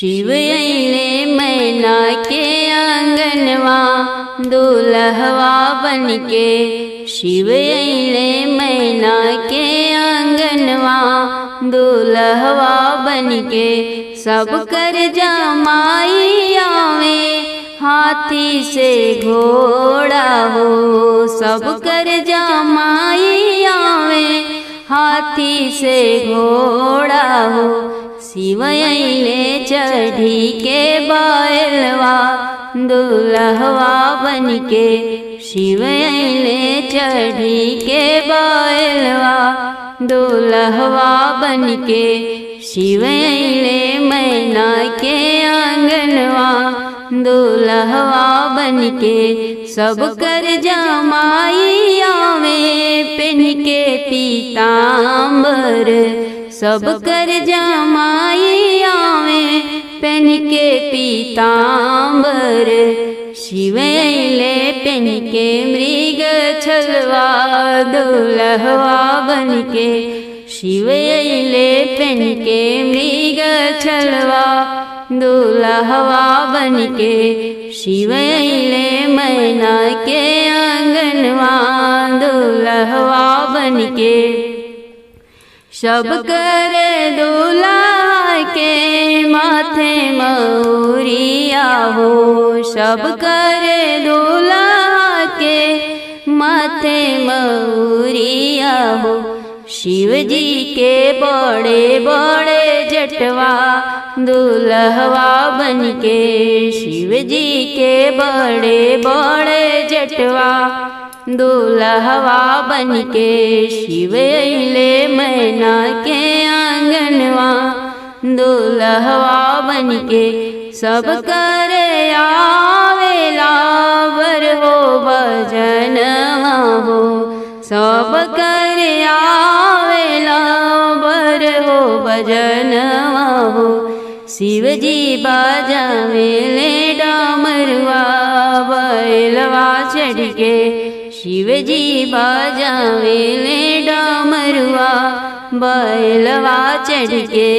शिव अइले मैना के आंगनवा दुल्हवा बनके। शिव अइले मैना के आंगनवा दुल्हवा बनके। सब कर जमाई आवे हाथी से घोड़ा हो। सब कर जमाई आवे हाथी से घोड़ा हो। शिव अइले चढ़ी के बैलवा दुल्हवा बनके। शिव अइले चढ़ी के बैलवा दुल्हवा बनके। शिव अइले मैना के आंगनवा दुल्हवा बनके। सब कर जमाई आवे पेन के पीतांबर। सब कर जमाई आवे पेन के पीतांबर। शिव अइले पेन के मृग छलवा दुल्हवा बनके। शिव अइले पेन के मृग छलवा दुल्हवा बनके। शिव अइले मैना के आंगनवा दुल्हवा बनके। सब कर दूल्हा के माथे मौरिया हो। सब कर दूल्हा के माथे मौरिया हो। शिव जी के बड़े बड़े जटवा दुल्हवा बनके। शिव जी के बड़े बड़े जटवा दुल्हवा बनके। शिव अइले मैना के आंगनवा दुल्हवा बनके। सब कर आवेला बर हो भजनवा हो। सब कर आवेला बर हो भजनवा हो। शिव जी बाजावेले डामरवा बैलवा चढ़ के। शिव जी बाजावेले डामरवा बैलवा चढ़ के।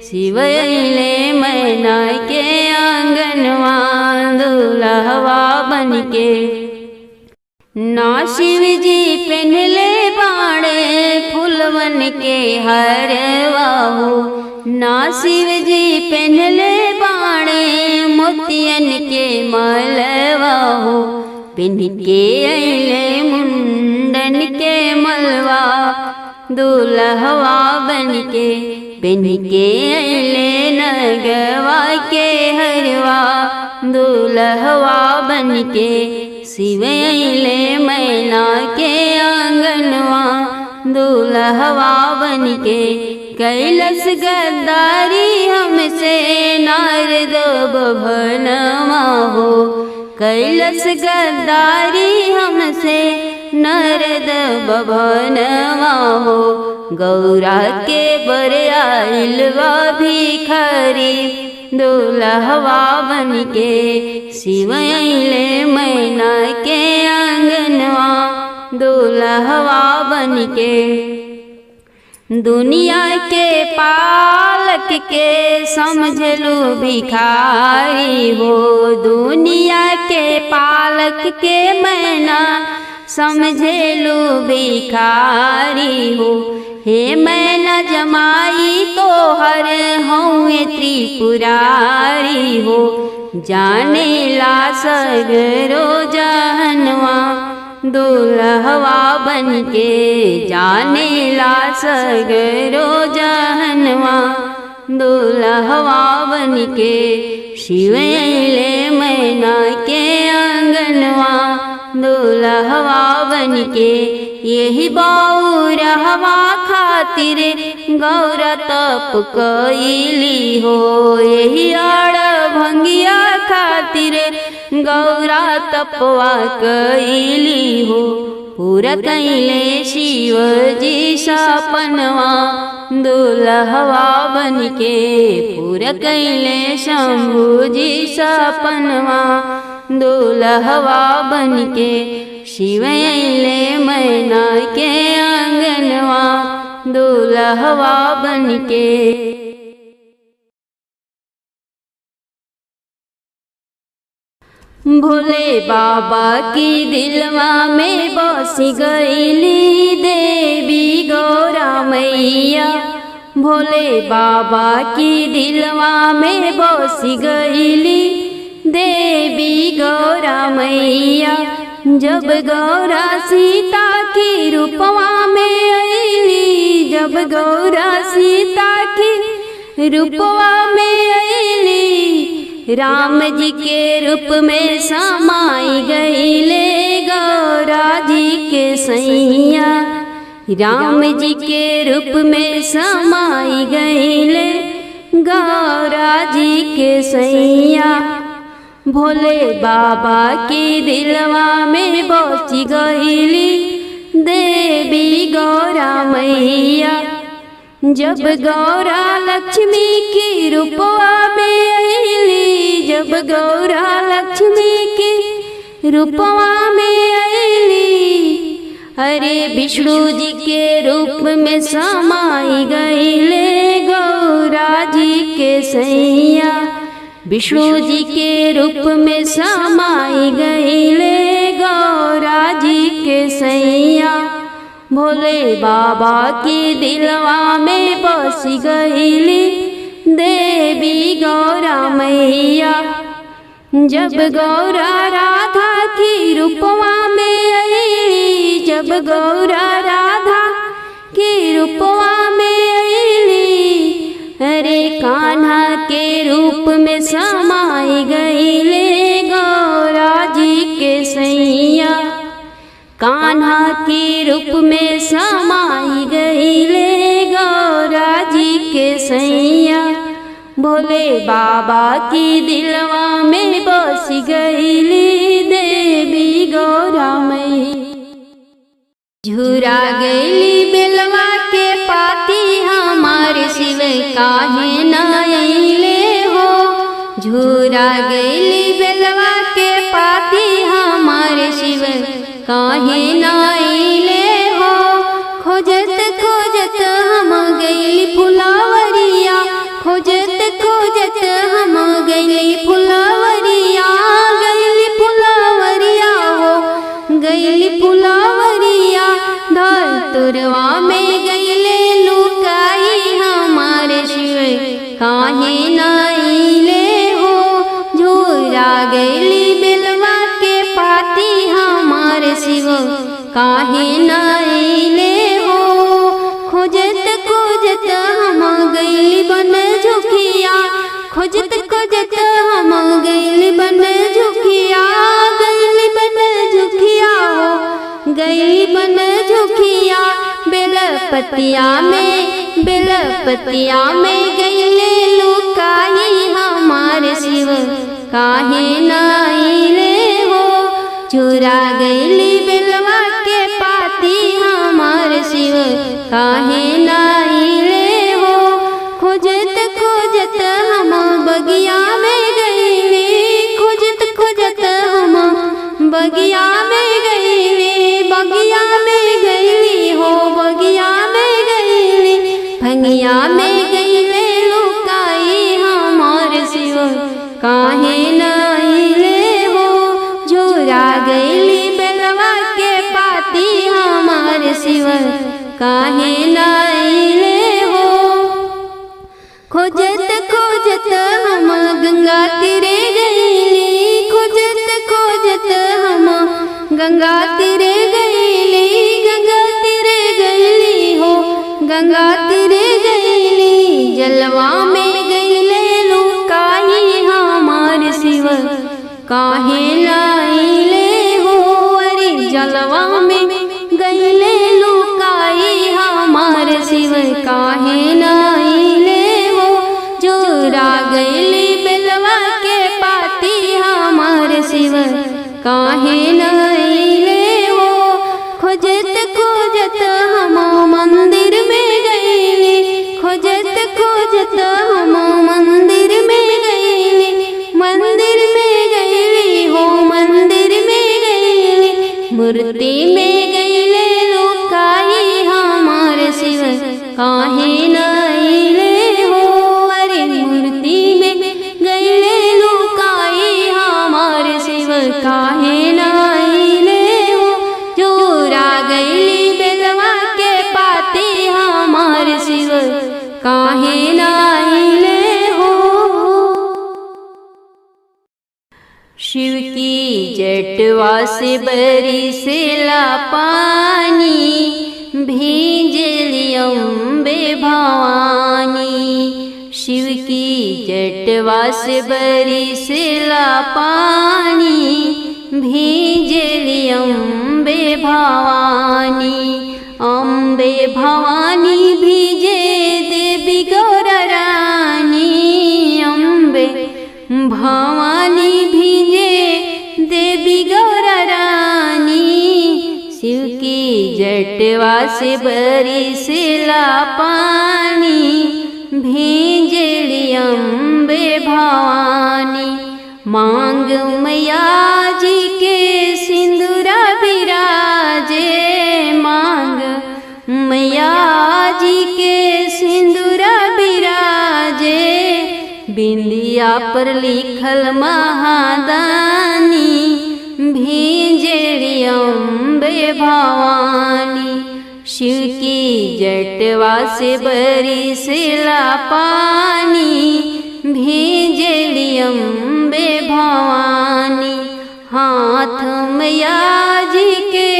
शिव अइले मैना के आंगनवा दुल्हवा बनके। ना शिव जी पहनले बाड़े फूलवन के हरवा हो। ना शिव जी पहनले बाड़े मोतियन के मलवा हो। पिन के अइले मुंडन के मलवा दुल्हवा बनके। पिन के अइले नगवा के हरवा दुल्हवा बनके। शिव अइले मैना के आंगनवा दुल्हवा बनके। कैलस गद्दारी हमसे नारद भवनवा हो। कैलस गद्दारी हमसे नारद भवनवा हो। गौरा के बर आइलवा भिखारी दुल्हवा बनके। शिव अइले मैना के आंगनवा दुल्हवा बनके। दुनिया के पालक के समझलू भिखारी हो। दुनिया के पालक के मैना समझलू भिखारी हो। हे मैना जमाई तो हर हऊँ त्रिपुरारी हो। जाने ला सगरो जहनवा दुल्हवा बनके। जाने ला सगरो जहनवा दुल्हवा बनके। शिव अइले मैना के आंगनवा दुल्हवा बनके। यही बौरहवा खातिर गौरा तप कइली हो। यही आड़ भंगिया खातिर गौरा तपवा कइली हो। पूरा कइले शिव जी सपनवा दुल्हवा बनके। पूरा कइले शंभू जी सपनवा दुल्हवा बनके। शिव अइले मैना के आंगनवा दुल्हवा बनके। भोले बाबा की दिलवा में बसी गईली देवी गौरा मैया। भोले बाबा की दिलवा में बसी गईली देवी गौरा मैया। जब गौरा सीता की रूपवा में आईली, जब गौरा सीता की रूपवा में आईली, राम जी के रूप में समाई गईले गौरा जी के सैया। राम जी के रूप में समाई गईले गौरा जी के सैया। भोले बाबा की दिलवा में बसी गईली देवी गौरा मैया। जब गौरा लक्ष्मी की रूपवा में आईली, जब गौरा लक्ष्मी की रूपवा में आईली, अरे विष्णु जी के रूप में समाई गईले गौरा जी के सैया। विष्णु जी के रूप में समाई गईले गौरा जी के सैया। भोले बाबा की दिलवा में बसी गईली देवी गौरा मैया। जब गौरा राधा की रूपवा में आईली, जब गौरा राधा की रूपवा में आईली, अरे कान्हा के रूप में समाई गईले गौरा जी के सैया। कान्हा के रूप में समाई गईले गौरा जी के सैया। भोले बाबा की दिलवा में बसी गईली देवी गौरा मैया। झुरा गईली बेलवा के पाती हमारे शिव काहे न आइले हो। झुरा गईली बेलवा के पाती हमारे शिव काहे न आइले हो। खोजत खोजत हम गईली फुलावरिया, खोजत खोजत हम गईली फुलावरिया, गईली फुलावरिया हो, गईली फुलावरिया। धतुरवा में गईले लुकाई हमारे शिव काहे न आइले हो। झुरा गईली बेलवा के पाती हमारे शिव काहे न आइले हो। खोजत खोजत हम गईली बन झुकिया, खोजत खोजत हम गईली बन झुकिया, गईली बन झुकिया हो, गईली बन झुकिया। बेलपतिया में गईले लुकाई हमारे शिव काहे न आइले हो। चुरा गईली बेलवा के पाती हमारे शिव काहे न आइले हो। खोजत खोजत हम बगिया में गईली, खोजत खोजत हम बगिया में गईली, बगिया में गईली हो, बगिया में गईली। भंगिया में गईले लुकाई हमारे शिव काहे न आइले हो। झुरा गईली बेलवा के पाती हमारे शिव काहे न आइले हो। खोजत खोजत हम गंगा तीरे गईली, खोजत खोजत हम गंगा तीरे गईली, गंगा तीरे गईली हो, गंगा तीरे गईली। जलवा में गईले लुकाई हमारे शिव काहे न आइले हो। अरे जलवा में गईले लुकाई हमारे शिव काहे न आइले हो। चुरा गईली बेलवा के पाती हमारे शिव काहे न आइले हो। खोजत खोजत हम मंदिर में गईली, खोजत खोजत हम मंदिर में गईली, मंदिर में गईली हो, मंदिर में गईली। मूर्ति में गईले लुकाई हमारे शिव काहे न आइले हो। अरे मूर्ति में गईले लुकाई हमारे शिव काहे नाइले हो, चोरा गईली बेलवा के पाती हमार शिव काहे नाइले हो। शिव की जटवा से बरिसेला पानी, भींजली अम्बे भवानी। शिव की जटवा से बरिसेला पानी, भींजली अम्बे भवानी। अम्बे भवानी भीजे देवी गौर रानी, अम्बे भवानी भीजे देवी गौर रानी। शिव की जटवा से बरिसेला पानी, भींजली अम्बे भवानी। मांग मैया जी के सिंदूरा बिराजे, मांग मैया जी के सिंदूरा बिराजे। बिंदिया पर लिखल महादानी, भींजली अम्बे भवानी। शिव की जटवा से बरिसेला पानी, भींजली अम्बे भवानी। हाथ मैया जी के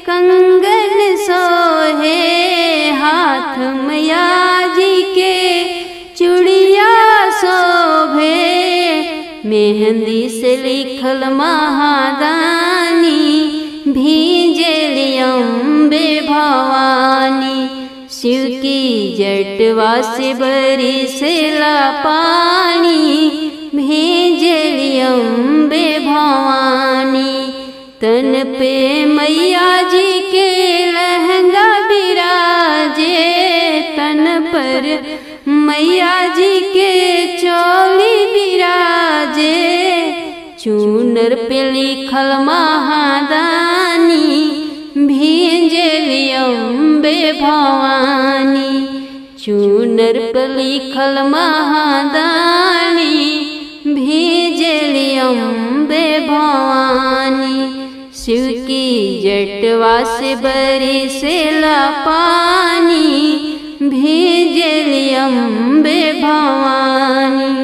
कंगन सोहे, हाथ मैया जी के चूड़िया शोभे। मेहंदी से लिखल महादानी, भींजली अम्बे भवानी। शिव की जटवा से बरिसेला पानी, भींजली अम्बे भवानी। तन पे मैया जी के लहंगा बिराजे, तन पर मैया जी के चोली बिराजे। चूनर पे लिखल महादानी, भींजली अम्बे भवानी। चूनर पे लिखल महादानी, भींजली अम्बे भवानी। शिव की जटवा से बरिसेला पानी, भींजली अम्बे भवानी।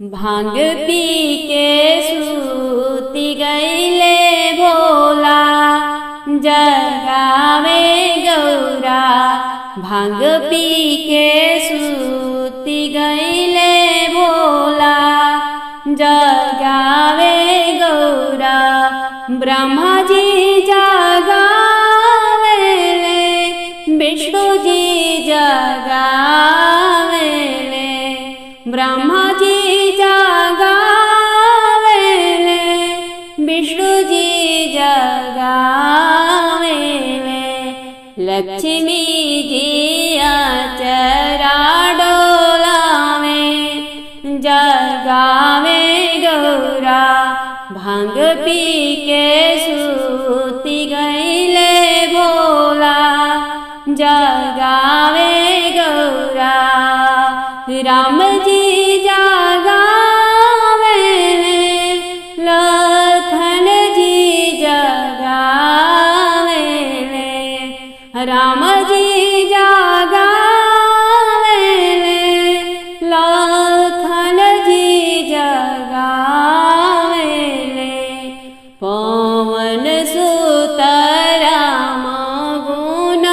भांग पी के सूती गईले भोला, जगावे गौरा। भांग पी के सूती गईले भोला, जगावे गौरा। ब्रह्मा जी जगावेले, विष्णु जी जगावेले। ब्रह्मा जी जगावेले, विष्णु जी जगावेले। लक्ष्मी जी आचरा डोलावे, जगावे गौरा। भांग पी के सूती गईले भोला, जगावे गौरा। राम जी जगावेले, लखन जी जगावेले। राम जी जगावेले, लखन जी जगावेले। पवन सुत राम गुण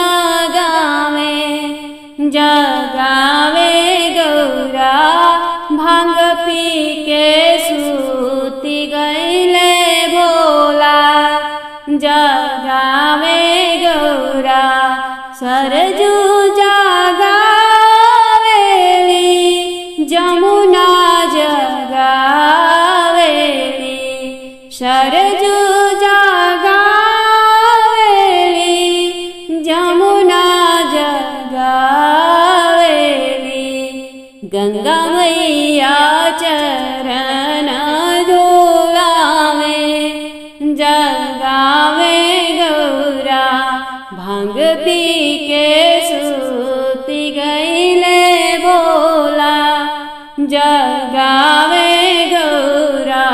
गावे, जगावे गौरा। भांग पी के सूती गईले भोला, जगावे गौरा। सरजू जगावेली, जमुना जगावेली। सरजू जगावेली, जमुना जगावेली। गंगा मैया चरण धोलावे, जगावे गौरा। भांग पी के सूती गईले भोला, जगावे गौरा।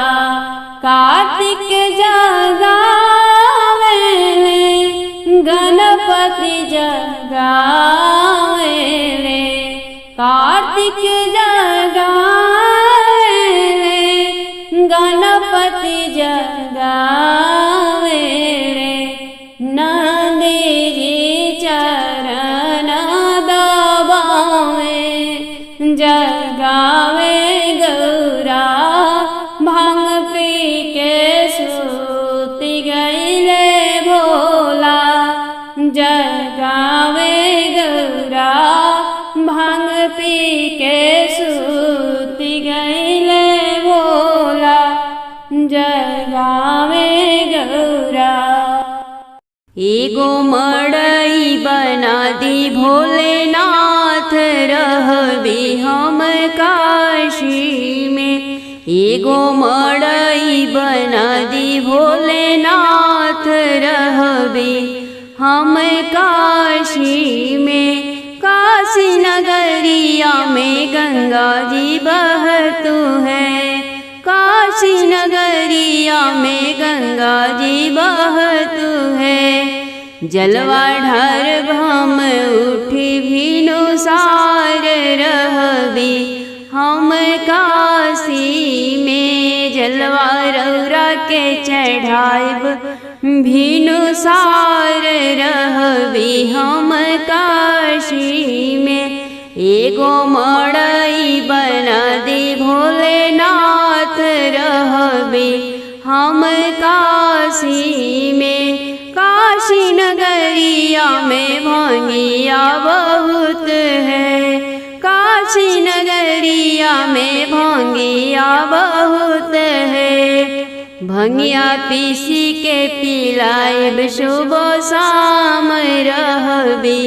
जगावे गौरा भांग पी के सूती गईले भोला। जगावे गौरा भांग पी के सूती गईले भोला। जगावे गौरा। एगो मड़ई बना दी भोलेनाथ रहबे हम काशी में। एगो मड़ई बना दी भोलेनाथ रहबे हम काशी में। काशी नगरिया में गंगा जी बहतु है। काशी नगरिया में गंगा जी बहतु है। जलवा ढार हम उठी भीनु सार रहबे हम काशी में। जलवा रौरा के चढ़ाइब भीनु सार रहबे हम काशी में। एगो मड़ई बना दे भोलेनाथ रहबे हम काशी में। काशी नगरिया में भंगिया बहुत है। काशी नगरिया में भंगिया बहुत है। भंगिया पीसी के पिलाइब सुबह शाम रहबे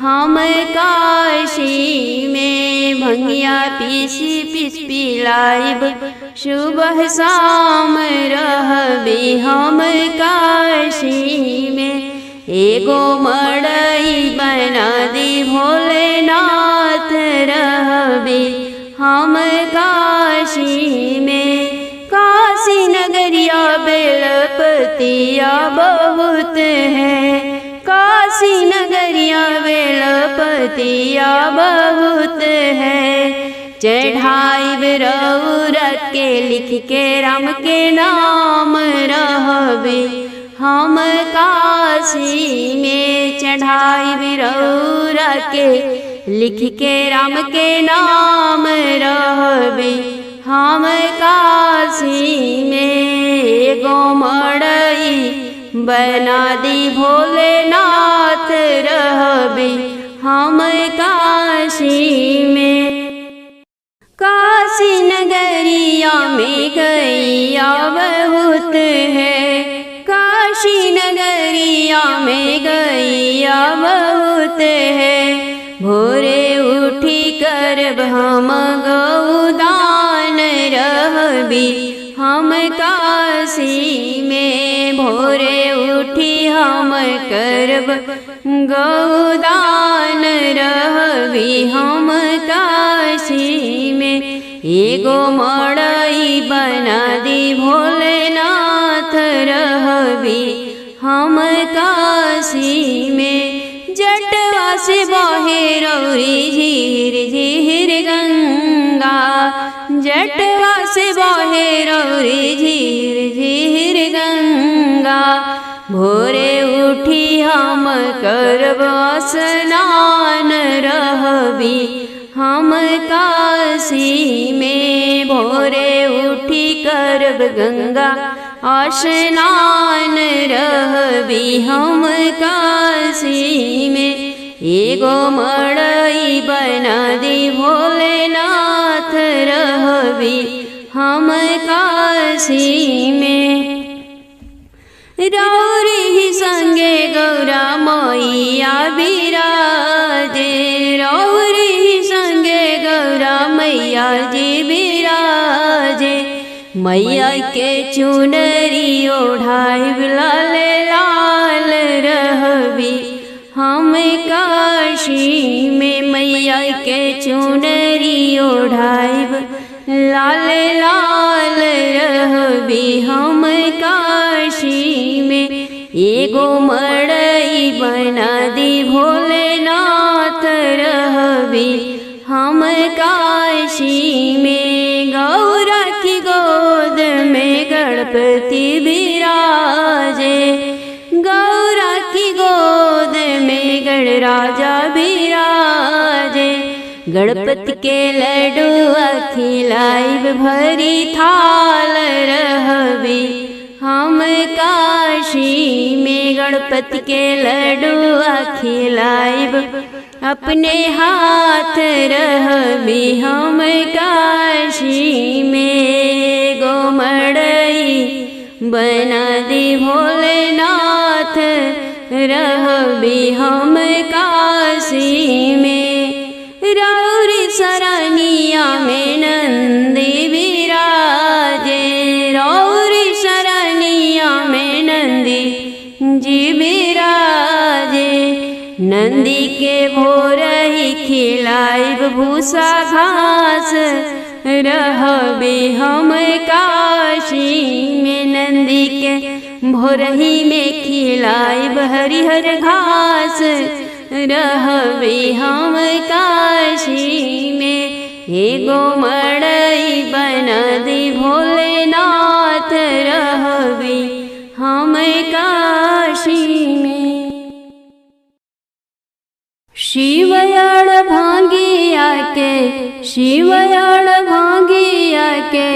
हम काशी में। भंगिया पीसी पिलाइब सुबह शाम रहबे हम काशी में। एगो मड़ई बना दी भोलेनाथ रहबे हम काशी में। काशी नगरिया बेलपतिया बहुत है। काशी नगरिया बेलपतिया बहुत है। चढ़ाइब रौरा के लिख के राम के नाम रहबे हम काशी में। चढ़ाइब रौरा के लिख के राम के नाम रहबे हम काशी में। एगो मड़ई बना दी भोलेनाथ रहबे हम काशी में। काशी नगरिया में गैया बहुत है। काशी नगरिया में गैया बहुत है। भोरे उठी करब हम गौदान रहबे हम काशी में। भोरे उठी हम करब गौदान रहबे हम काशी में। एगो मड़ई बना दी भोलेनाथ रहबे हम काशी में। जटवा से बहे रौरी झीर झीर गंगा। जटवा से बहे रौरी झीर झीर गंगा। भोरे उठी हम करब स्नान रहबे हम काशी में। भोरे उठी करब गंगा स्नान रहबे हम काशी में। एगो मड़ई बना दी भोलेनाथ रहबे हम काशी में। रौरी ही संगे गौरा मैया बिराजे। रौरी ही संगे गौरा मैया जी बिराजे। मैया के चुनरी ओढ़ाइब लाल लाल रहबे हम काशी में। मैया के चुनरी ओढ़ाइब लाल लाल रहबे हम काशी में। एगो मड़ई बना दी भोलेनाथ रहबे हम काशी में। गौरा की गोद में गणपति बिराजे। गौरा की गोद में गणराजा बिराजे। गणपति के लड्डुआ खिलाइब भरी थाल रहबे हम काशी में। गणपति के लड्डुआ खिलाइब अपने हाथ रहबे हम काशी में। गोमड़ई बना दी भोलेनाथ रहबे हम काशी में। राउर सरनिया में नंदी विराजे, राउर सरनिया में नंदी जी विराजे। नंदी के भोर ही खिलाइब भूसा घास रहबे हम काशी में। नंदी के भोरही में खिलाइब हरिहर घास रहबे हम काशी में। हे गोमड़ई बना दी भोलेनाथ रहबे हम काशी में। शिवयाण भांगिया के, शिवयाण भांगिया के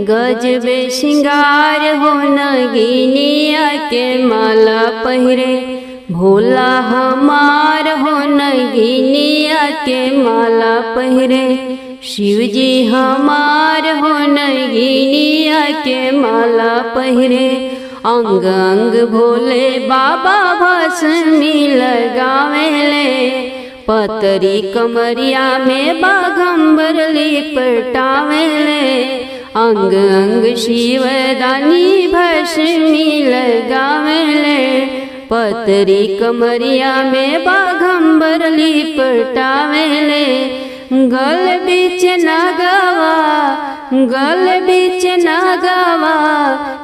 गजबे श्रृंगार हो नगिनिया के माला पहिरे भोला हमार हो नगिनिया के माला पहिरे। शिवजी हमार हो नगिनिया के माला पहिरे। अंग अंग भोले बाबा भस्मी लगावेले पतरी कमरिया में बाघंबर लिपटावेले। अंग अंग शिवदानी भस्मी लगावेले पतरी कमरिया में बाघंबर लिपटावेले। गल बीच नगवा, गल बीच नगवा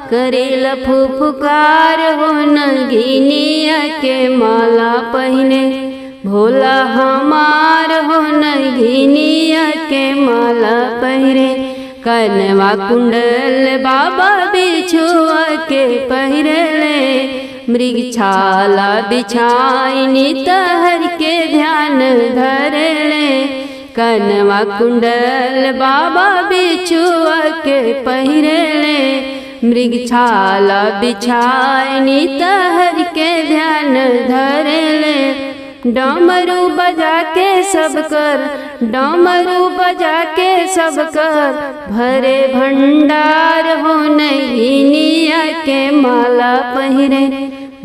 करेल फुफकार हो नगिनिया के माला पहिने भोला हमार हो नगिनिया के माला पहिरे। कनवा कुंडल बाबा बिछुआ के पहिरले मृग छाला बिछाइनी तहर के ध्यान धरले। कनवा कुंडल बाबा बिछुआ के पहिरले मृग छाला बिछाइनी तहर के ध्यान धरले। डमरू बजा के सब कर, डमरू बजा के सब कर भरे भंडार हो नगिनिया के माला पहिरे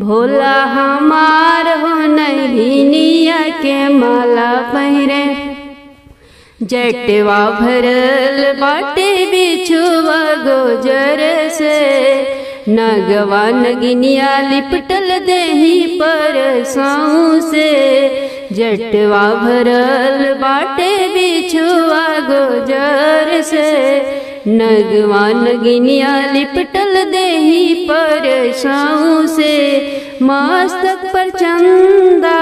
भोला हमार हो नगिनिया के माला पहिरे। जटवा भरल बाटे बिछुआ गोजर से नगवा नगिनिया लिपटल देही पर साऊ से। जटवा भरल बाटे बिछुआ गोजर से नगवा नगिनिया लिपटल देही पर साऊ से। मस्तक पर चंदा,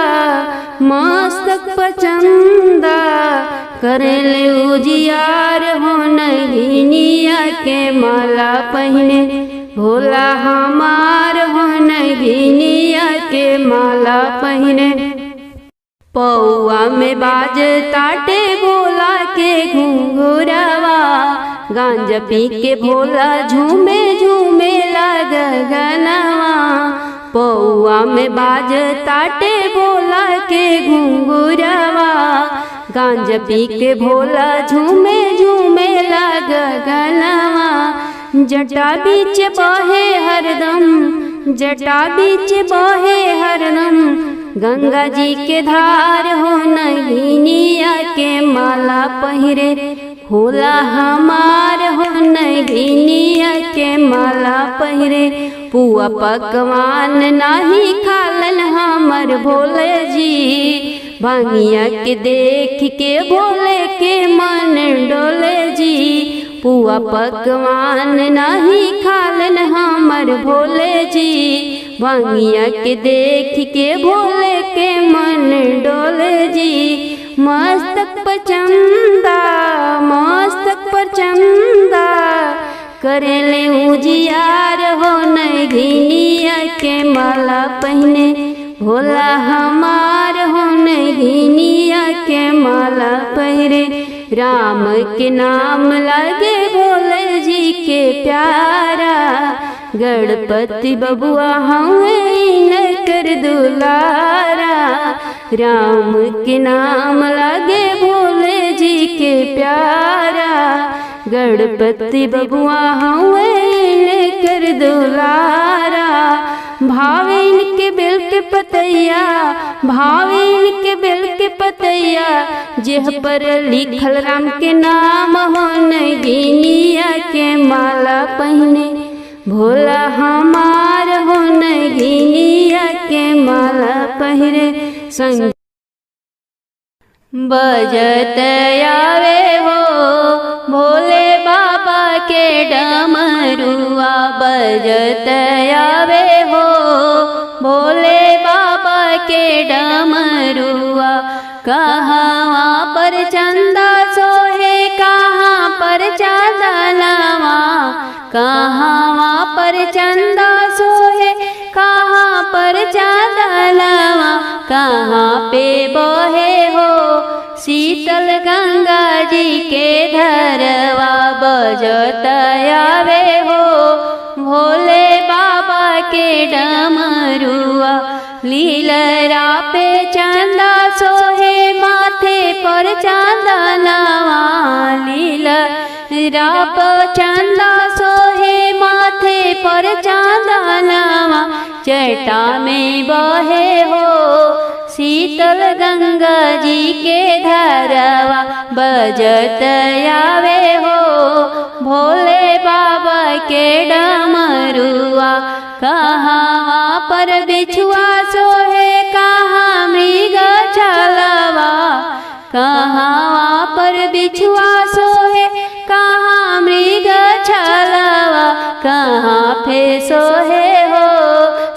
मस्तक पर चंदा करेले उजियार हो नगिनिया के माला पहिने भोला हमार हो नगिनिया के माला पहिने। पौआ में बाज ताटे भोला के घुंघुरवा गांजा पी के भोला झूमे झूमे लग गनवा। पौआ में बाज ताटे भोला के घुंघुरवा गांजा पी के भोला झूमे झूमे लग गनवा। जटा बीच बहे हरदम, जटा बीच बहे हरदम गंगा जी के धार हो नगिनिया के माला पहिरे भोला हमार हो नगिनिया के माला पहिरे। पुआ पकवान नाही खालन हमर भोले जी भांगिया के देख के भोले के मन डोले जी। पुआ पकवान नाही खालन हमर भोले जी भांगिया के देख के भोले के मन डोले जी। मस्तक पर चंदा, मस्तक पर चंदा करेले उजियार हो नगिनिया के माला पहिने भोला हमार हो नगिनिया के माला पहिरे। राम के नाम लागे भोले जी के प्यारा, गणपति बबुआ हमें न कर दुलारा। राम के नाम लागे भोले जी के प्यारा, गणपति बबुआ हमें न कर दुलारा। भावे इनके बेल के पतैया, भावे इनके बेल के पतैया, जेह पर लिखल राम के नाम हो नगिनिया के माला पहने। भोला हमार हो नगिनिया के माला पहिरे। संग बजत आवे हो भोले बाबा के डमरुआ, बजत आवे हो भोले बाबा के डमरुआ। कहाँ पर चंदा सोहे, कहाँ पर चांदनवा, कहाँ पर चंदा सोहे, कहाँ पर चांदनवा। कहाँ पे बहे हो शीतल गंगा जी के धरवा, बजत आवे हो भोले बाबा के डमरुआ। लीलरा पे चंदा सोहे, माथे पर चांदनवा, लीलरा पे चंदा सोहे, माथे पर चांदनवा। जटा में बहे हो शीतल गंगा जी के धरवा, बजत आवे हो भोले बाबा के डमरुआ। कहाँ पर बिछुआ सोहे, कहाँ मृग छलवा, कहाँ पर बिछुआ सोहे, कहाँ मृग छलवा। कहाँ पे सोहे हो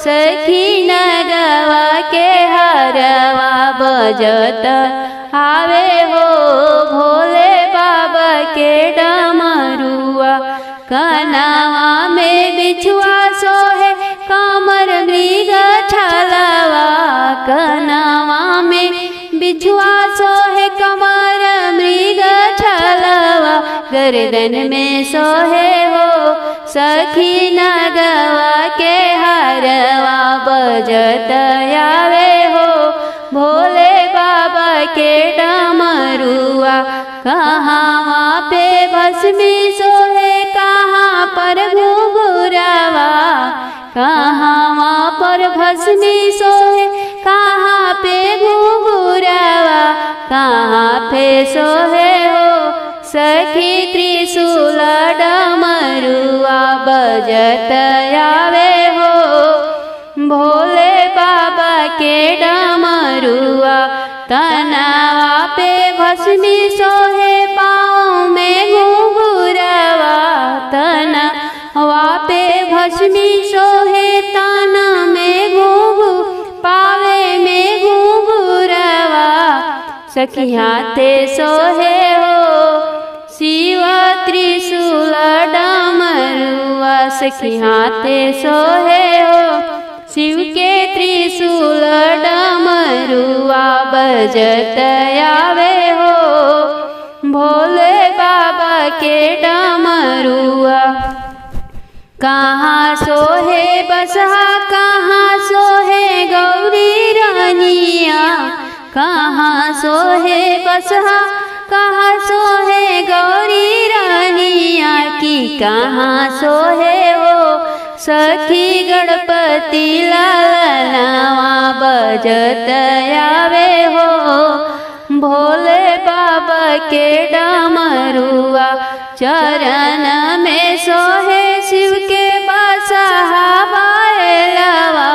सखी नगवा के हरवा, बजत आवे हो भोले बाबा के डमरुआ। कनवा में बिछुआ सोहे, कमर मृग छलवा, कनवा में बिछुआ सोहे, कमर मृग छलवा। गर्दन में सोहे हो सखी नगवा के हरवा, बजत आवे हो भोले बाबा के डमरुआ। कहाँ पे भस्मी सोहे, कहाँ पर घुंघुरवा, कहाँ पर भस्मी सोहे, कहाँ पे घुंघुरवा। कहाँ पे सोहे हो सखी त्रिशूल डमरुआ, बजत आवे हो भोले बाबा के डमरुआ। तनवा पे भस्मी सोहे, पाँव में घुंघुरवा, तनवा पे भस्मी सोहे, तन में घुंघू, पावे में घुंघुरवा। सखी हाथे सोहे हो शिव त्रिशूल डमरुआ, सखी हाथे सोहे हो शिव के त्रिशूल डमरुआ। बजत आवे हो भोले बाबा के डमरुआ। कहाँ सोहे बसहा, कहाँ सोहे गौरी रानिया, कहाँ सोहे बसहा, कहाँ सोहे गौरी रानिया की, कहाँ सोहे हो सखी गणपति लालनवा। बजत आवे हो भोले बाबा के डमरुआ। चरण में सोहे शिव के बसहा बैलवा,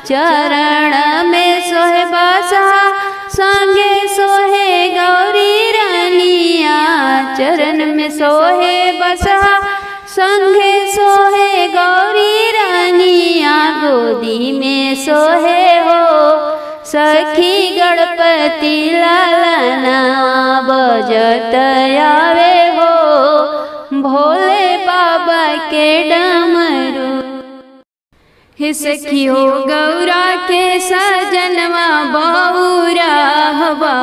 चरण में सोहे बसहा, संगे सोहे गौरी रानिया। चरण में सोहे बसहा, संगे सोहे गौरी रानिया। गोदी में सोहे हो सखी गणपति लालनवा। बजत आवे हो भोले बाबा के डमरू। हे सखी हो गौरा के सजनवा बौरा हवा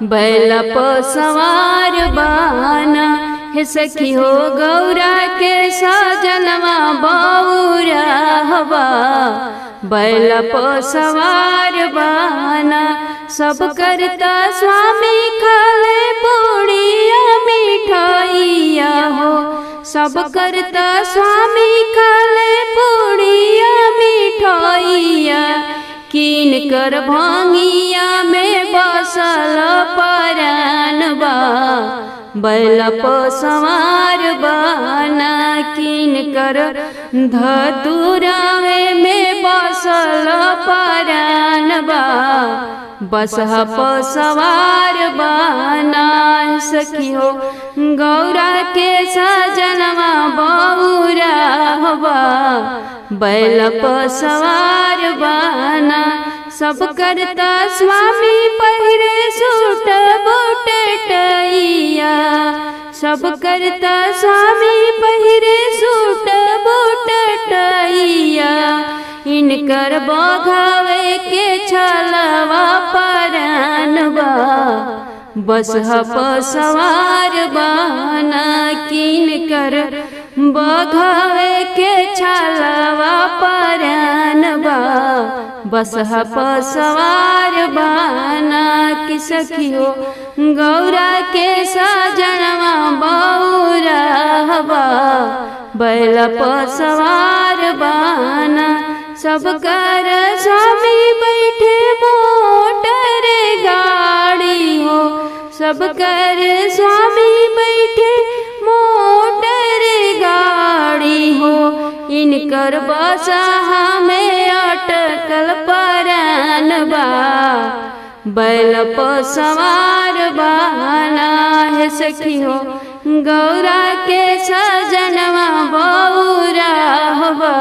बैल पर सवार बाना। हे सखी हो गौरा के सजनवा बौरा हवा बैल पर सवार बाना। सब करता स्वामी खाले पूड़िया मिठाइया हो, सब करता स्वामी खाले पूड़िया मिठाइया। कीन कर भांगिया में बसल परानबा बैल पर सवार बाना। कीन कर धतुरावे में बसल परानबा बसहा पर सवार बाना। सखी हो गौरा के सजनवा बौरा हवा बैल पर सवार बाना। सब करता स्वामी पहिरे सूट बूट टैया, सब करता स्वामी पहिरे सूट बूट टैया। इनकर बघावे के छलवा परानबा बसहा पर सवार बाना। किनकर बघावे के छलवा परानबा बसहा पर सवार बाना। कि सखी हो गौरा के सजनवा बौरा हवा बैल पर सवार बाना। सब कर स्वामी बैठे मोटर गाड़ी हो, सब कर स्वामी बैठे मोटर गाड़ी हो। इनकर बसहा में अटकल परानबा बैल पर सवार बाना। हे सखी हो गौरा के सजनवा बौरा हवा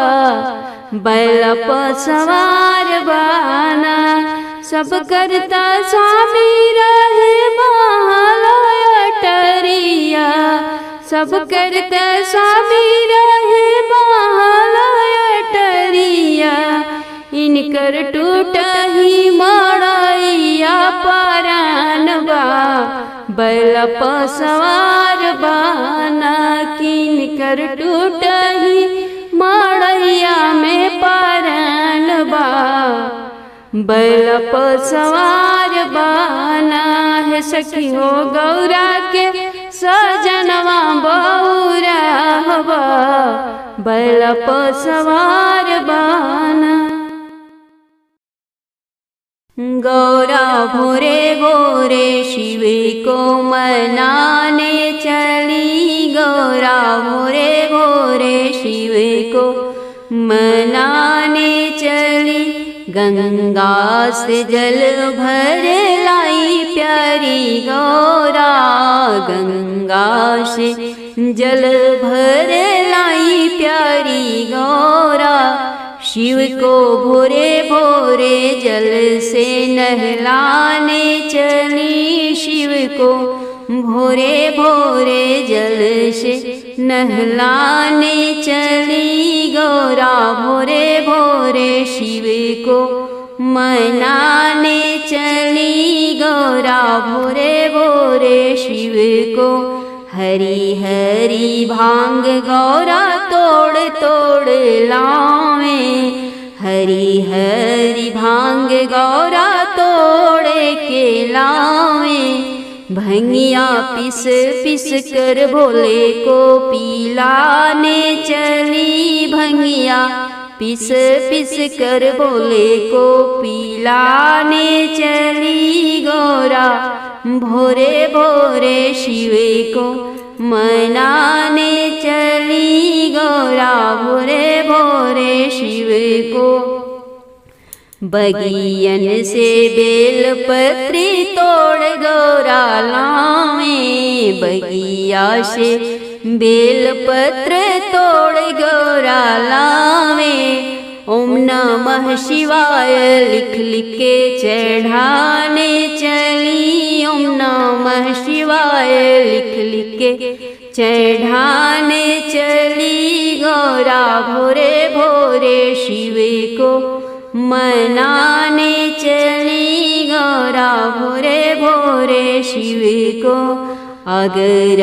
बैल पर सवार बाना। सब करता स्वामी रहे महलो अटरिया, सब करता स्वामी रहे महलो अटरिया। इनकर टूटही मड़ैया परानबा बैल पर सवार बाना। किनकर टूटही मड़ैया में परानबा बैल पर सवार बाना। है सखी हो गौरा के सजनवा बौरा हवा बैल पर सवार बाना। गौरा भोरे भोरे शिव को मनाने चली, गौरा भोरे भोरे शिव को मनाने चली। गंगा से जल भर लाई प्यारी गौरा, गंगा से जल भर लाई प्यारी गौरा। शिव को भोरे भोरे जल से नहलाने चली, शिव को भोरे भोरे जल से नहलाने चली। गौरा भोरे भोरे शिव को मनाने चली, गौरा भोरे भोरे शिव को। हरी हरी भांग गौरा तोड़ तोड़ लावे, हरी हरी भांग गौरा तोड़ के लावे। भंगिया पिस पिस कर भोले को पिलाने चली, भंगिया पिस पिस कर भोले को पिलाने चली। गौरा भोरे भोरे शिव को मनाने चली, गौरा भोरे भोरे शिव को। बगियन से बेल पत्री तोड़ गौरा लावे, बगिया से बेल पत्र तोड़ गौरा लावे। ओम नमः शिवाय लिख लिख के चढ़ाने चली। ओम नमः शिवाय लिख लिख के चढ़ाने चली। गौरा भोरे भोरे शिव को मनाने चली। गौरा भोरे भोरे शिव को अगर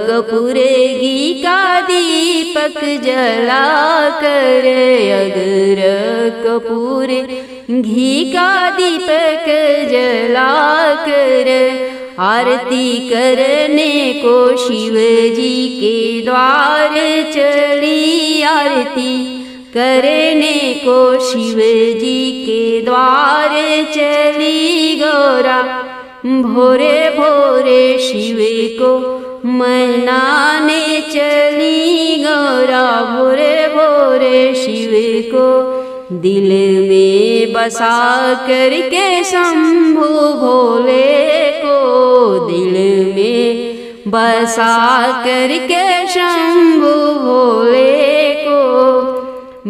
कपूर घी का दीपक जला कर, अगर कपूर घी का दीपक जला कर आरती करने को शिव जी के द्वार चली। आरती करने को शिव जी के द्वार चली। गौरा भोरे भोरे शिव को मनाने चली। गौरा भोरे भोरे शिव को दिल में बसा करके शंभु भोले को, दिल में बसा करके शंभु भोले को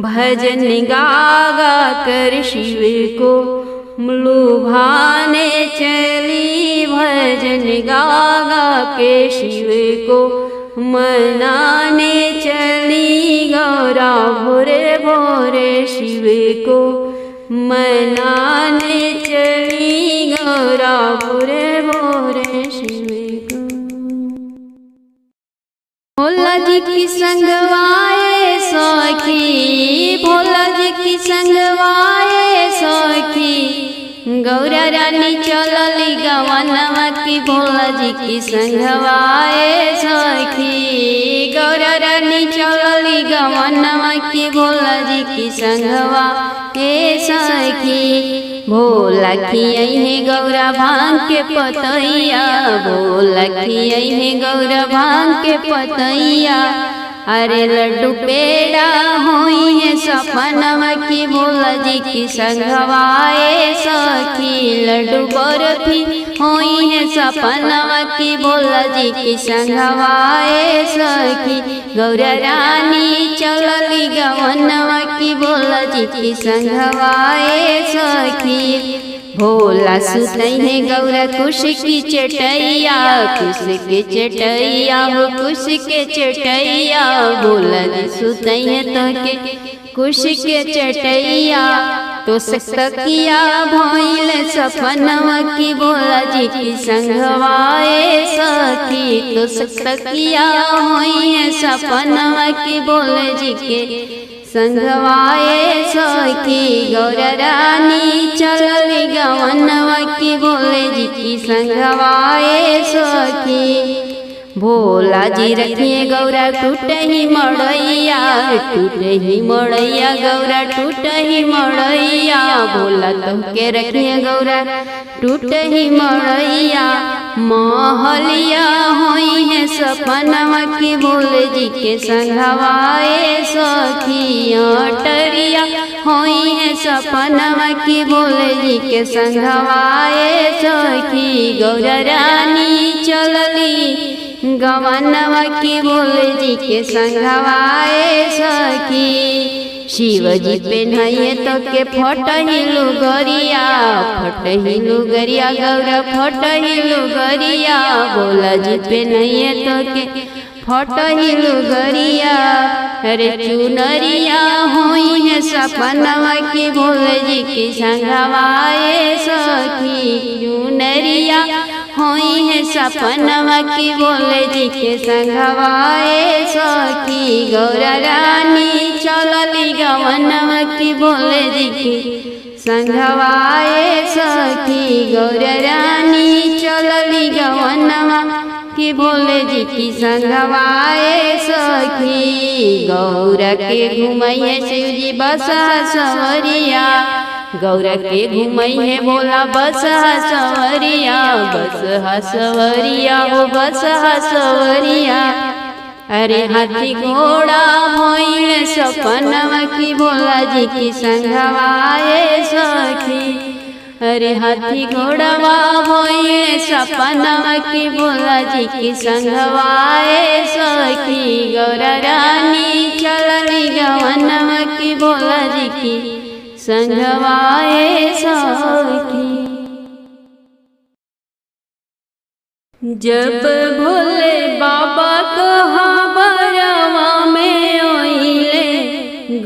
भजन गा गा कर शिव को लुभाने चली। भजन गा गा के शिव को मनाने चली। गौरा भोरे भोरे शिव को मनाने चली। गौरा भोरे भोरे शिव को। भोला जी की संगवाए सखी, भोला जी की संगवाए सखी। गौरा रानी चलली गवनवा की भोला जी की संगवाए सखी। गौरा रानी चलली गवनवा की भोला जी की संगवा ए सखी। भोला खियाई है गौरा भांग के पतैया, भोला खियाई है गौरा भांग के पतैया। अरे लड्डू पेड़ा होई है सपनवा की भोला जी की संगवाए सखी। लड्डू बर्फी होई है सपनवा की भोला जी की संगवाए सखी। गौरा रानी चलली गवनवा की भोला जी की संगवाए सखी। भोला सुतई है गौरा कुश की चटैया, कुश के चटैया हो कुश के चटैया। भोला जी सुतई है तो के कुश के चटैया। तो सतकिया भइल सपनवा की भोला जी की संगवाए सखी। तो सतकिया होई है सपनवा की भोला जी के संगवाए सखी। गौरा रानी चलली गवनवा की भोले जी की संगवाए सखी। भोला जी रखिए गौरा टूटे ही मड़ैया, टूटे ही मड़ैया गौरा टूटे ही मड़ैया। भोला तुमके रखिए गौरा टूटे ही मड़ैया। महलिया होई है सपनवा की भोले जी के संगवाए सखी। अटरिया होई है सपनवा की भोले जी के संगवाए सखी। गौरा रानी चलली गवनवा की भोले जी के संगवाए सखी। शिव जी पेन्हाइए तो के फटही लुगरिया, फटही लुगरिया गौरा फटही लुगरिया। भोला जी पेन्हाइए तो के फटही लुगरिया। अरे चुनरिया होई है सपनवा की भोले जी की संगवाए सखी। चुनरिया होई है सपनवा की भोले जी के संगवाए सखी। गौरा रानी चलली गवनवा की भोले जी की संगवाए सखी। गौरा रानी चलली गवनवा की भोले जी की संगवाए सखी। गौरा के घुमैया शिव जी बसा सवरिया, गौरा के घुमई है भोला बसहा सवरिया। बसहा सवरिया हो बसहा सवरिया। अरे हाथी घोड़ा होई सपनवा की भोला जी की संगवाए सखी। अरे हाथी घोड़वा होई सपनवा की भोला जी की संगवाए सखी। गौरा रानी चलली गवनवा की भोला जी की संगवाए सखी। जब भोले बाबा कहबरवा में ओइले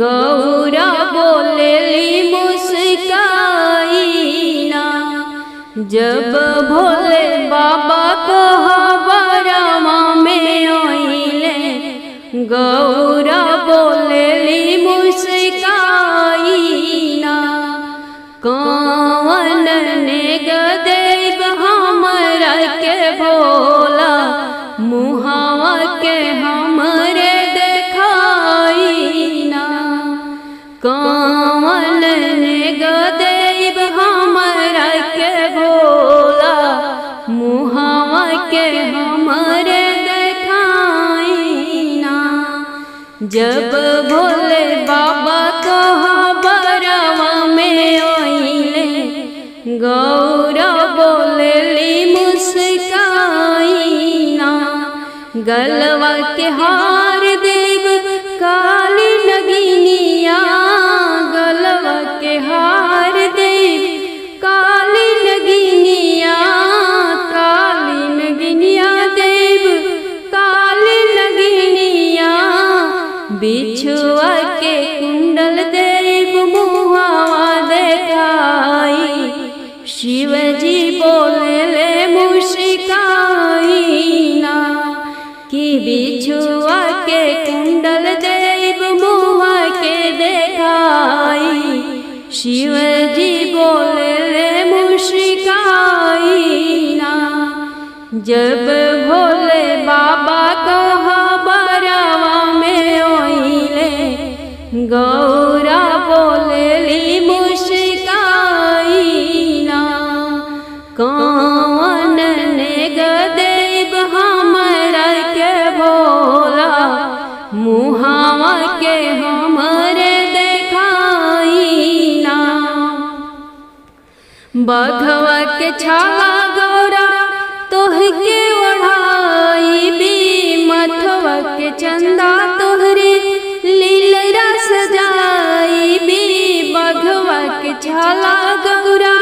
गौरा बोलेली मुस्काई ना। जब भोले बाबा कहबरवा में ओइले गौरा बोलेली मुस्काई ना। कौन नेग देव हमरा के भोला मुहावा के हमरे देखाई ना। कौन नेग देव हमरा के भोला मुहावा के हमरे देखाई ना। जब भोले बाबा कहबरवा में ओइले गौरा बोलेली मुस्काई ना। गलवा के हार देव काली नगिनिया। गलवा के हार देव काली नगिनिया। काली नगिनिया देव काली नगिनिया। बिछुआ के कुंडल देव मुहावा देखाई। शिवजी बोलेले मुस्काई ना। कि बिछुआ के कुंडल देव मुहा के देखाई। शिवजी बोलेले मुस्काई ना। जब भोले बाबा कहबरवा में ओइले गौरा बोलेली मुस्काई ना। कौन नेग देव हमरा के भोला मुहावा के हमरे देखाई ना। बघवा के छाला गौरा तोहके ओढ़ाई बी। मथवा के चंदा तोहरे लीलरा सजाई बी। बघवा के छाला गौरा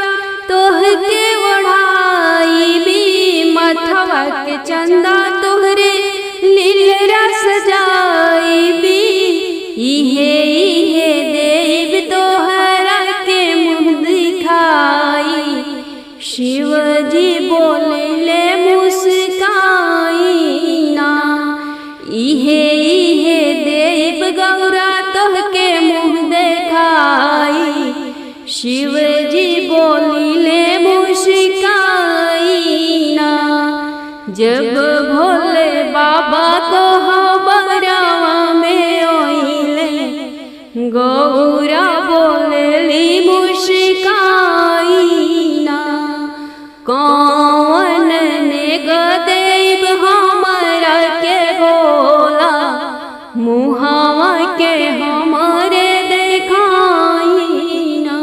तोहके ओढ़ाई बी। मथवा के चंदा तोहरे लीलरा सजाई बी। इहे इहे देव तोहरा के मुँह दिखाई। शिवजी बोलेले मुस्काई ना। इहे इहे देव गौरा तोहके मुँह देखाई। शिवजी बोलिले मुस्काई ना। जब भोले बाबा कहबरवा में ओइले गौरा बोलेली मुस्काई ना। कौन नेग देव हमरा के भोला मुहावा के हमरे देखाई ना।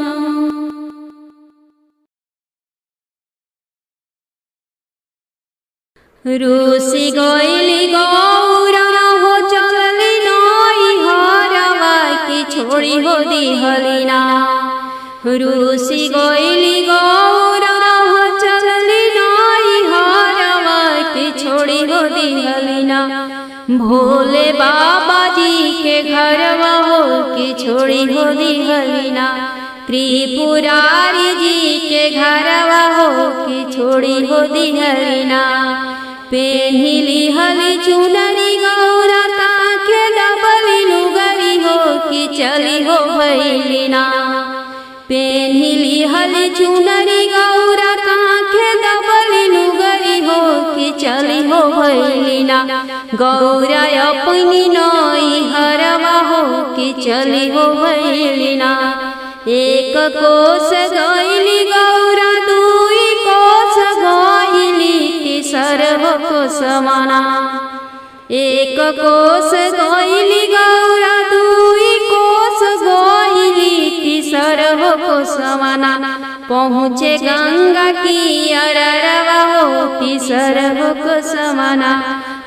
रूसी गइली गौरा हो चलली नई हरवा की छोड़ी हो दिहली ना। रूसी गइली गौरा हो चलली नई हरवा की छोड़ी हो दिहली ना। भोले बाबा जी के घरवा हो की छोड़ी हो दिहली ना। त्रिपुरारी जी के घरवा हो की छोड़ी हो दिहली ना। पेन्हिली हली चुनरी गौरा काखे डबली लुगरी हो की चली हो भैली ना। पेन्हिली हली चुनरी गौरा काखे डबली लुगरी हो की चली हो भैली ना। गौरा अपनी नई हरवा हो की चली हो भैली ना। एक कोस गइली गौरा दुई कोस गइली तीसर हो कोसवाना। एक कोस गइली गौरा दुई कोस गइली तीसर हो कोसवाना। पहुँचे गंगा की अररवा हो तीसर हो कोसवाना।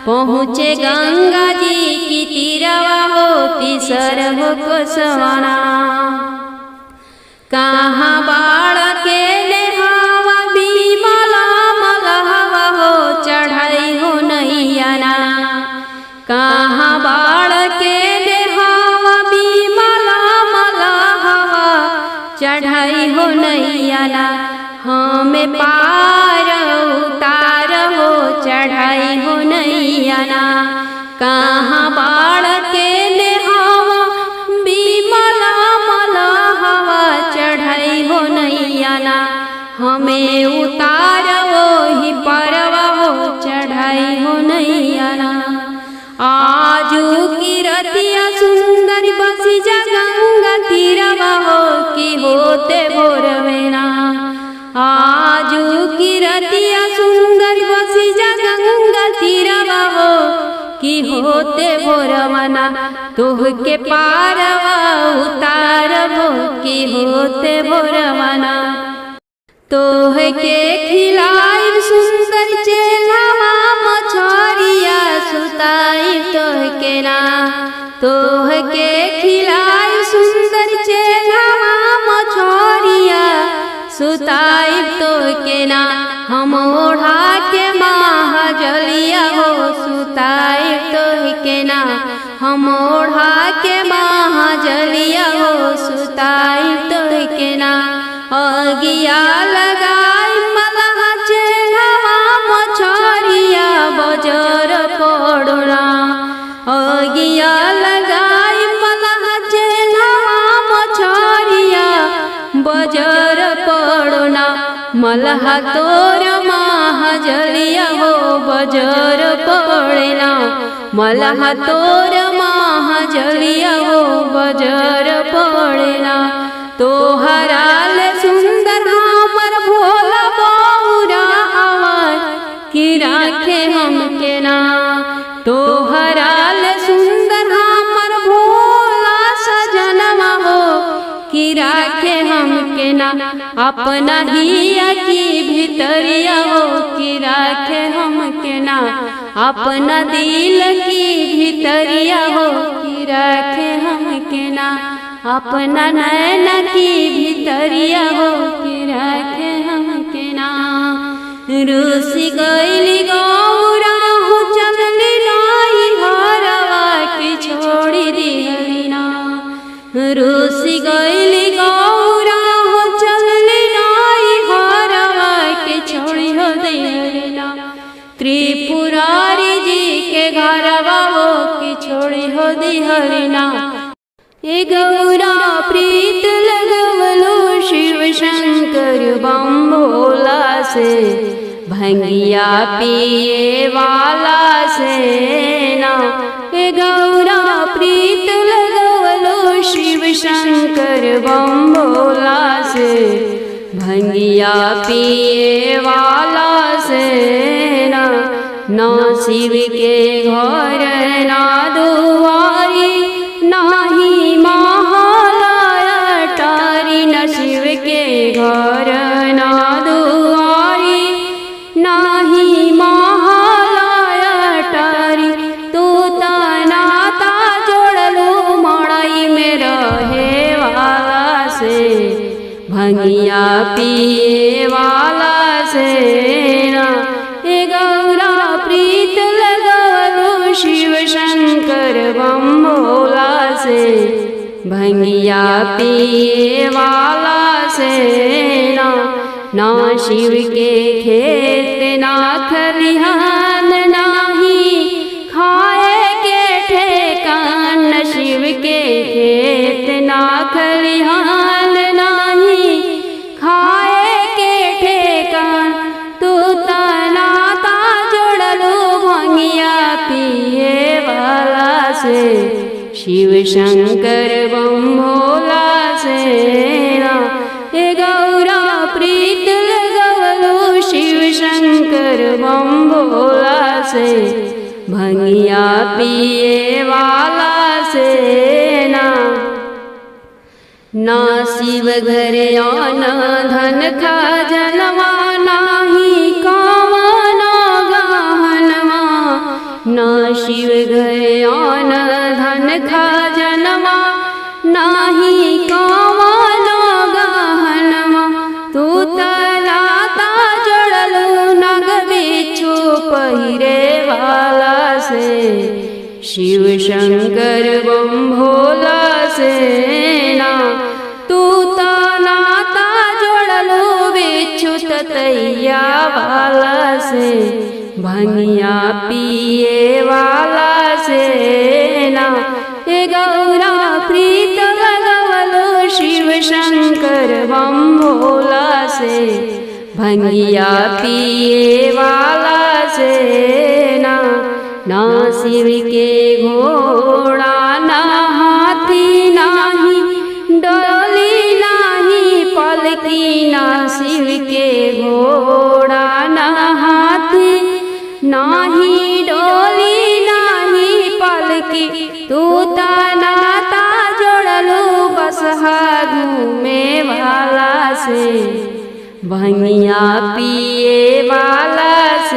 पहुँचे गंगा जी की तीरवा हो तीसर हो कोसवाना। कहाँ बाड़ के नेहावा बीमला मलहवा हो चढ़ाई हो नैया ना। कहाँ बाड़ के नेहावा बीमला मलहवा चढ़ाई हो नैया ना। हमें पार उतार हो चढ़ाई हो नैया ना। कहाँ बाड़ के नेहावा बीमला मलहवा चढ़ाई हो नैया ना। हमें उतार वही परवा हो चढ़ाई हो नैया ना। आजू की रतिया सुंदर बसी जा गंगा तीरवा हो कि होते भोरवेना। आजू की रतिया सुंदर बसी जा गंगा तीरवा हो कि होते भोरवना। तोह के पारवा उतारबो कि होते भोरवना। तोह के खिलाई सुंदर चेलावा मछरिया सुताई तोह के ना। तोह के खिलाई सुंदर चेलावा मछरिया सुताई तोह के ना। हम ओढ़ा के महाजलिया हो सुताई तोह के ना। हम ओढ़ा के महाजलिया हो सुताई तोह के ना। अगिया लगाई मलहा चेलावा मछरिया बजर पड़ोना। अगिया लगाई मलहा चेलावा मछरिया बजर पड़ोना। मलहा तोर महाजलिया हो बजर पड़ेना। मलहा तोर महाजलिया हो बजर पड़ेना। तोहराल सुंदर हमर भोला बौरा आवाज कि राखे हम के ना। तोहराल सुंदर हमर भोला सजनवा हो कि राखे हम के ना। अपना हिया की भीतरिया हो कि राखे हम के ना। अपना दिल की भीतरिया हो कि राखे हम के ना। अपना नैन की भीतरिया हो कि राखे हम के ना। रूसी गईली गौरा हो चलली नाई हरवा कि छोड़ी दिहली ना। रूसी गईली गौरा हो चलली नाई हरवा कि छोड़ी हो दिहली ना। त्रिपुरारी जी के घरवा हो कि छोड़ी हो दिहली ना। ए गौरा प्रीत लगवलो शिव शंकर बम भोला से। भंगिया पिए वाला से ना। ए गौरा प्रीत लगवलो शिव शंकर बम भोला से। भंगिया पिए वाला से ना। ना शिव के घर ना दुआरी नाही महालया टारी। न शिव के घर ना दुआरी नाही महालया टारी। तू नाता जोड़लो मड़ई में रहे वाला से। भंगिया पिए वाला से ना। ए गौरा प्रीत लगवलो शिव शंकर बम भोला से। भंगिया पिए वाला से ना। ना शिव के खेत ना खलिहान नाही खाए के ठेकान। शिव के खेत ना खलिहान नाही खाए के ठेकान। तू नाता जोड़लो भंगिया पिए वाला से। शिव शंकर बम भोला से ना। ए गौरा प्रीत लगवलो शिव शंकर बम भोला से। भंगिया पिए वाला से ना। ना शिव घर आना धन खजनवा नाही कामना गहनवा। ना शिव घर आना धन खजनवा नाही कामना गहनवा। शिव शंकर बम भोला सेना तू तो नाता जोड़लो बिच्छू ततैया वाला से भंगिया पिए वाला सेना हे गौरा प्रीत लगवलो शिव शंकर बम भोला से भंगिया पिए वाला सेना ना शिव के घोड़ा ना हाथी नाही डोली नाही पलकी ना शिव के घोड़ा ना हाथी नाही डोली नाही पलकी तू ता नाता जोड़लू बसहा घूमे वाला से भंगिया पिए वाला से।